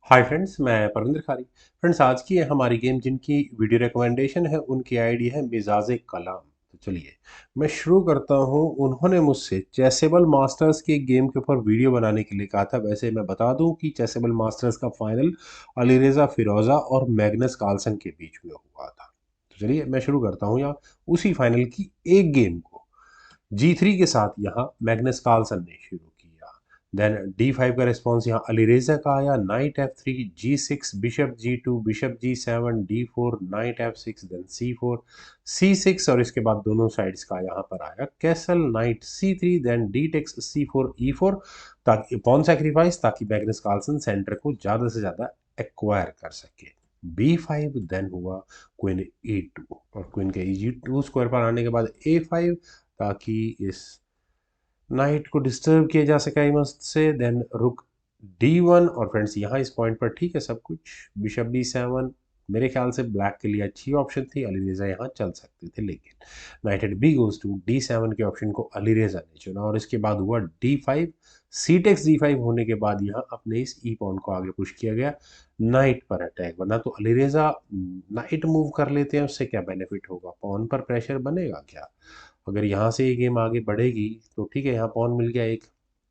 Hi friends, मैं परविंदर खारी। Friends, आज की हमारी गेम जिनकी वीडियो रिकमेंडेशन है उनकी आईडी है मिजाज कलाम। तो चलिए मैं शुरू करता हूं। उन्होंने मुझसे चेसेबल मास्टर्स की एक गेम के ऊपर वीडियो बनाने के लिए कहा था। वैसे मैं बता दूं कि चेसेबल मास्टर्स का फाइनल अलीरेजा फिरोजा और मैग्नस कार्लसन के बीच में हुआ था। तो चलिए मैं शुरू करता हूं यहाँ उसी फाइनल की एक गेम को। G3 के साथ यहाँ मैग्नस कार्लसन ने शुरू किया। देन D5 का रिस्पॉन्स यहाँ अलीरेजा का आया। Knight F3, G6, bishop G2, bishop G7, D4, knight F6, then C4, C6 और इसके बाद दोनों साइड्स का यहाँ पर आया castle, knight C3, then D takes C4 E4 ताकि पॉन सेक्रीफाइस, ताकि मैग्नस कार्लसन सेंटर को ज़्यादा से ज़्यादा एक्वायर कर सके। B5 देन हुआ क्वीन E2 और क्वीन के E2 स्क्वायर पर आने के बाद A5 ताकि इस नाइट को डिस्टर्ब किया जा सके मस्त से। देन रुक D1 और फ्रेंड्स यहाँ इस पॉइंट पर ठीक है सब कुछ। बिशप B7 मेरे ख्याल से ब्लैक के लिए अच्छी ऑप्शन थी, अलीरेजा यहाँ चल सकते थे, लेकिन knight eight B goes to D7 के ऑप्शन को अलीरेजा ने चुना और इसके बाद हुआ D5। सी टेक्स D5 होने के बाद यहाँ अपने इस ई पॉन को आगे पुश किया गया नाइट पर अटैक बना। तो अलीरेजा नाइट मूव कर लेते हैं, उससे क्या बेनिफिट होगा, पॉन पर प्रेशर बनेगा क्या? अगर यहाँ से ये गेम आगे बढ़ेगी तो ठीक है, यहाँ पॉन मिल गया एक।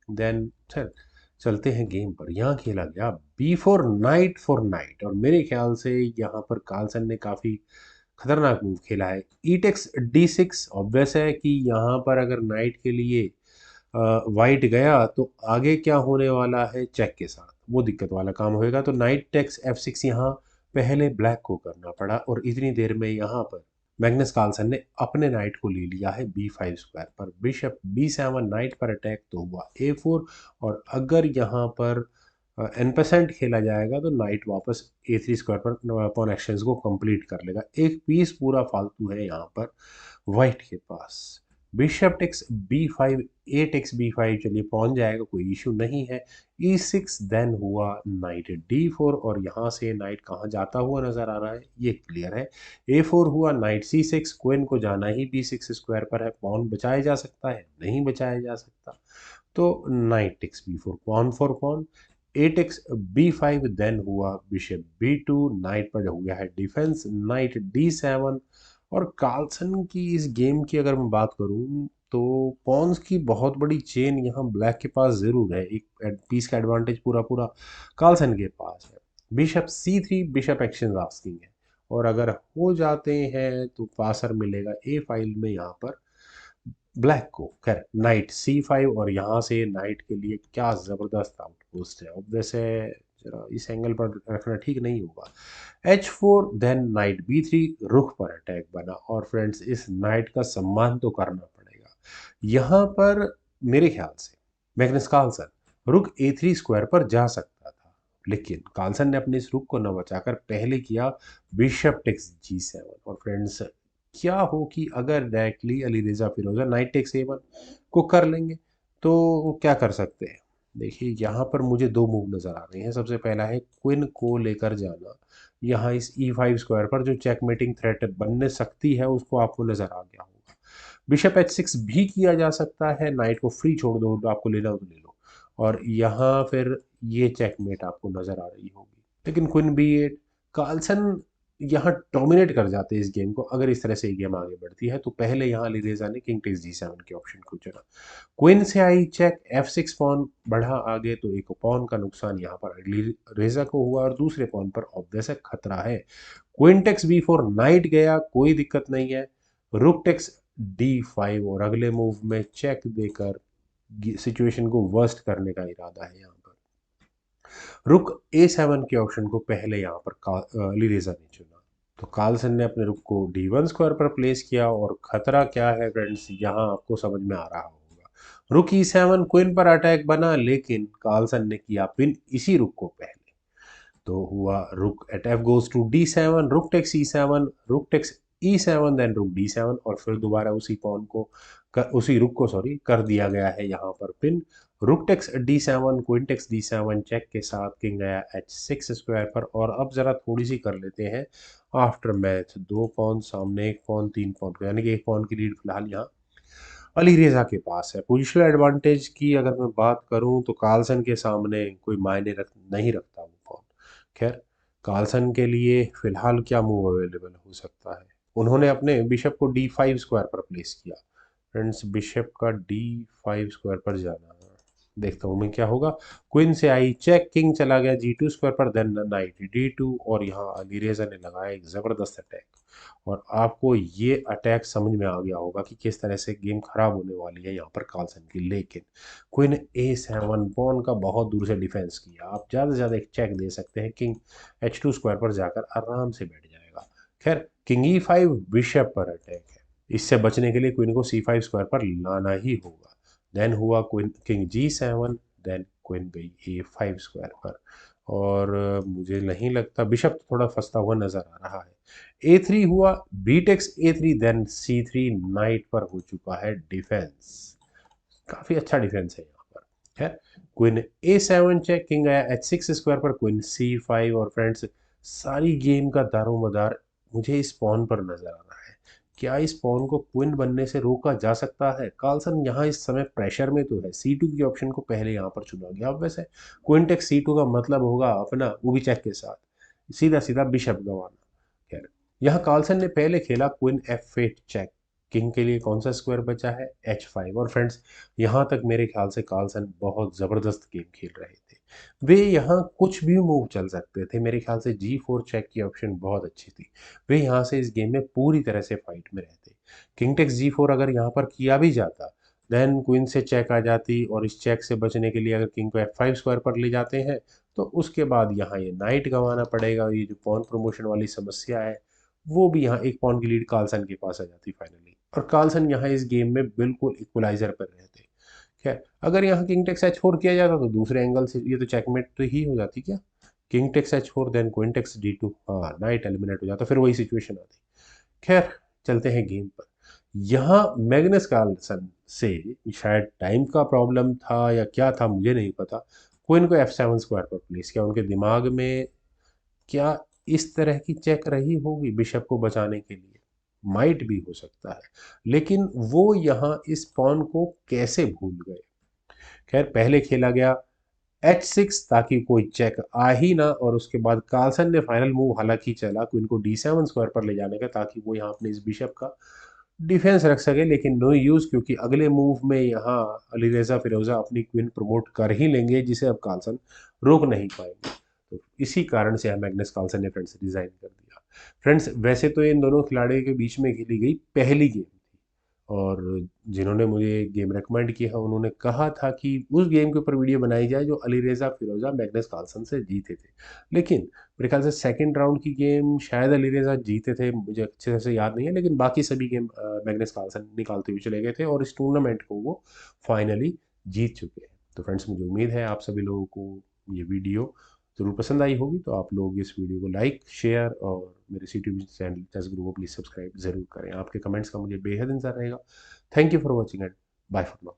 देन चलते हैं गेम पर। यहाँ खेला गया B4 नाइट फॉर नाइट और मेरे ख्याल से यहाँ पर कार्लसन ने काफ़ी खतरनाक मूव खेला है। ई टेक्स D6 ऑब्वियस है कि यहाँ पर अगर नाइट के लिए वाइट गया तो आगे क्या होने वाला है, चेक के साथ वो दिक्कत वाला काम होएगा। तो नाइट टेक्स F6 यहाँ पहले ब्लैक को करना पड़ा और इतनी देर में यहाँ पर मैग्नस कार्लसन ने अपने नाइट को ले लिया है B5 स्क्वायर पर। बिशप B7 नाइट पर अटैक तो हुआ A4 और अगर यहाँ पर n% खेला जाएगा तो नाइट वापस A3 स्क्वायर पर अपॉन एक्शंस को कंप्लीट कर लेगा। एक पीस पूरा फालतू है यहाँ पर वाइट के पास। बिशप टेक्स B5, ए टेक्स B5, चलिए पहुंच जाएगा, कोई इशू नहीं है। E6 देन हुआ नाइट D4 और यहाँ से नाइट कहाँ जाता हुआ नजर आ रहा है ये क्लियर है। A4 हुआ, नाइट C6, क्वीन को जाना ही B6 स्क्वायर पर है। पॉन बचाया जा सकता है, नहीं बचाया जा सकता। तो knight takes B4, pawn for pawn. A takes B5 then हुआ बिशप B2, नाइट पर हो गया है डिफेंस, नाइट D7। और कार्लसन की इस गेम की अगर मैं बात करूं तो पॉन्स की बहुत बड़ी चेन यहाँ ब्लैक के पास जरूर है। एक पीस का एडवांटेज पूरा पूरा कार्लसन के पास है। Bishop C3, bishop action asking है और अगर हो जाते हैं तो पासर मिलेगा ए फाइल में यहाँ पर ब्लैक को। खैर नाइट C5 और यहाँ से नाइट के लिए क्या ज़बरदस्त आउटपोस्ट है। अब वैसे जरा इस एंगल पर रखना ठीक नहीं होगा। H4 देन नाइट B3, रुख पर अटैक बना और फ्रेंड्स इस नाइट का सम्मान तो करना पड़ेगा। यहाँ पर मेरे ख्याल से मैग्नस कार्लसन रुक A3 स्क्वायर पर जा सकता था, लेकिन कार्लसन ने अपने इस रुक को न बचाकर पहले किया बिशप टेक्स G7 और फ्रेंड्स क्या हो कि अगर डायरेक्टली अलीरेजा फिरोजा नाइट टेक्स A1 को कर लेंगे तो क्या कर सकते हैं। देखिए यहाँ पर मुझे दो मूव नज़र आ रहे हैं। सबसे पहला है क्वीन को लेकर जाना यहाँ इस E5 स्क्वायर पर, जो चेकमेटिंग थ्रेट बनने सकती है उसको आपको नज़र आ गया होगा। बिशप H6 भी किया जा सकता है, नाइट को फ्री छोड़ दो, आपको लेना हो तो ले लो और यहाँ फिर ये चेकमेट आपको नज़र आ रही होगी। लेकिन क्वीन B8, कार्लसन यहाँ डोमिनेट कर जाते हैं इस गेम को। अगर इस तरह से ये गेम आगे बढ़ती है तो पहले यहाँ अलीरेजा ने किंग टेक्स G7 के ऑप्शन को चुना। क्वीन से आई चेक, F6 पॉन बढ़ा आगे तो एक पॉन का नुकसान यहाँ पर अलीरेजा को हुआ और दूसरे पॉन पर ऑब्वियस है खतरा है। क्वीन टेक्स B4, नाइट गया, कोई दिक्कत नहीं है। रुक टेक्स D5 और अगले मूव में चेक देकर सिचुएशन को वर्स्ट करने का इरादा है यहाँ पर। रुक A7 के ऑप्शन को पहले यहाँ पर अलीरेजा ने चुना तो कार्लसन ने अपने रुक को D1 स्क्वायर पर प्लेस किया और खतरा क्या है फ्रेंड्स यहाँ आपको समझ में आ रहा होगा। रुक E7, क्वीन पर अटैक बना लेकिन कार्लसन ने किया पिन इसी रुक को पहले। तो हुआ रुक eight F goes to D7, rook takes E7, rook takes E7, then रुक D7 और फिर दोबारा उसी पॉन को उसी रुक को सॉरी कर दिया गया है यहाँ पर pin. Rook takes D7, queen takes D7 check के साथ किंग गया H6 स्क्वायर पर। और अब जरा थोड़ी सी कर लेते हैं आफ्टर मैच। दो पॉन सामने, एक पॉन, तीन पॉन, यानी कि एक पॉन की लीड फिलहाल यहाँ अलीरेजा के पास है। पोजिशनल एडवांटेज की अगर मैं बात करूं तो कार्लसन के सामने कोई मायने नहीं रखता वो पॉन। खैर, कार्लसन के लिए फिलहाल क्या मूव अवेलेबल हो सकता है? उन्होंने अपने बिशप को D5 स्क्वायर पर प्लेस किया। फ्रेंड्स, बिशप का D5 स्क्वायर पर जाना, देखता हूँ मैं क्या होगा। क्वीन से आई चेक, किंग चला गया G2 स्क्वायर पर, देन नाइट D2, और यहाँ अलीरेजा ने लगाया एक ज़बरदस्त अटैक। और आपको ये अटैक समझ में आ गया होगा कि किस तरह से गेम खराब होने वाली है यहाँ पर कार्लसन की। लेकिन क्वीन A7, पॉन का बहुत दूर से डिफेंस किया। आप ज़्यादा से ज़्यादा एक चेक दे सकते हैं, किंग H2 स्क्वायर पर जाकर आराम से बैठ जाएगा। खैर, किंग E5, बिशप पर अटैक है। इससे बचने के लिए क्वीन को C5 स्क्वायर पर लाना ही होगा। देन हुआ queen king G7, then queen गई A5 स्क्वायर पर। और मुझे नहीं लगता, बिशप थोड़ा फंसता हुआ नजर आ रहा है। A3 हुआ, B takes A3, then C3, night पर हो चुका है डिफेंस। काफी अच्छा डिफेंस है यहाँ पर। खैर, क्वीन A7 चेक, किंग आया H6 स्क्वायर पर, क्वीन C5। और फ्रेंड्स, सारी गेम का दारोमदार मुझे इस पॉन पर नजर आ रहा है। क्या इस पॉन को क्वीन बनने से रोका जा सकता है? कार्लसन यहाँ इस समय प्रेशर में तो है, C2 की ऑप्शन को पहले यहाँ पर चुना गया। अब वैसे क्वीन टेक C2 का मतलब होगा अपना वो भी चेक के साथ सीधा सीधा बिशप गंवाना। खैर, यहाँ कार्लसन ने पहले खेला क्वीन F8 चेक, किंग के लिए कौन सा स्क्वायर बचा है? H5। और फ्रेंड्स, यहाँ तक मेरे ख्याल से कार्लसन बहुत ज़बरदस्त गेम खेल रहे थे। वे यहाँ कुछ भी मूव चल सकते थे। मेरे ख्याल से G4 चेक की ऑप्शन बहुत अच्छी थी। वे यहाँ से इस गेम में पूरी तरह से फाइट में रहते। किंग टेक्स G4 अगर यहाँ पर किया भी जाता, देन क्वीन से चेक आ जाती, और इस चेक से बचने के लिए अगर किंग को F5 स्क्वायर पर ले जाते हैं, तो उसके बाद यहाँ ये नाइट गंवाना पड़ेगा। ये जो पॉन प्रमोशन वाली समस्या है, वो भी यहाँ एक पॉन की लीड कार्लसन के पास आ जाती फाइनली। और कार्लसन यहाँ इस गेम में बिल्कुल इक्वलाइजर पर रहते। खैर, अगर यहाँ किंग टेक्स H4 किया जाता तो दूसरे एंगल से ये तो चेकमेट तो ही हो जाती क्या। King takes H4, then queen takes D2, हाँ, नाइट एलिमिनेट हो जाता, फिर वही सिचुएशन आती। खैर, चलते हैं गेम पर। यहाँ मैग्नस कार्लसन से शायद टाइम का प्रॉब्लम था या क्या था, मुझे नहीं पता, क्वीन को F7 स्क्वायर पर प्लेस किया। उनके दिमाग में क्या इस तरह की चेक रही होगी बिशप को बचाने के लिए? माइट भी हो सकता है। लेकिन वो यहाँ इस पॉन को कैसे भूल गए? खैर, पहले खेला गया H6 ताकि कोई चेक आ ही ना, और उसके बाद कार्लसन ने फाइनल मूव हालांकि चला क्वीन को D7 स्क्वायर पर ले जाने का, ताकि वो यहाँ अपने इस बिशप का डिफेंस रख सके। लेकिन नो यूज, क्योंकि अगले मूव में यहाँ अलीरेजा फिरोजा अपनी क्वीन प्रमोट कर ही लेंगे, जिसे अब कार्लसन रोक नहीं पाएंगे। तो इसी कारण से मैग्नस कार्लसन ने फ्रेंड्स रिजाइन कर दिया। फ्रेंड्स, वैसे तो इन दोनों खिलाड़ियों के बीच में खेली गई पहली गेम, और जिन्होंने मुझे गेम रेकमेंड किया उन्होंने कहा था कि उस गेम के ऊपर वीडियो बनाई जाए जो अलीरेजा फिरोजा मैग्नस कार्लसन से जीते थे। लेकिन मेरे ख्याल से सेकंड राउंड की गेम शायद अलीरेजा जीते थे, मुझे अच्छे तरह से याद नहीं है, लेकिन बाकी सभी गेम मैग्नस कार्लसन निकालते हुए चले गए थे, और इस टूर्नामेंट को वो फाइनली जीत चुके हैं। तो फ्रेंड्स, मुझे उम्मीद है आप सभी लोगों को ये वीडियो ज़रूर पसंद आई होगी। तो आप लोग इस वीडियो को लाइक, शेयर, और मेरे यूट्यूब चैनल चेस गुरु को प्लीज़ सब्सक्राइब ज़रूर करें। आपके कमेंट्स का मुझे बेहद इंतजार रहेगा। Thank you for watching and bye for now.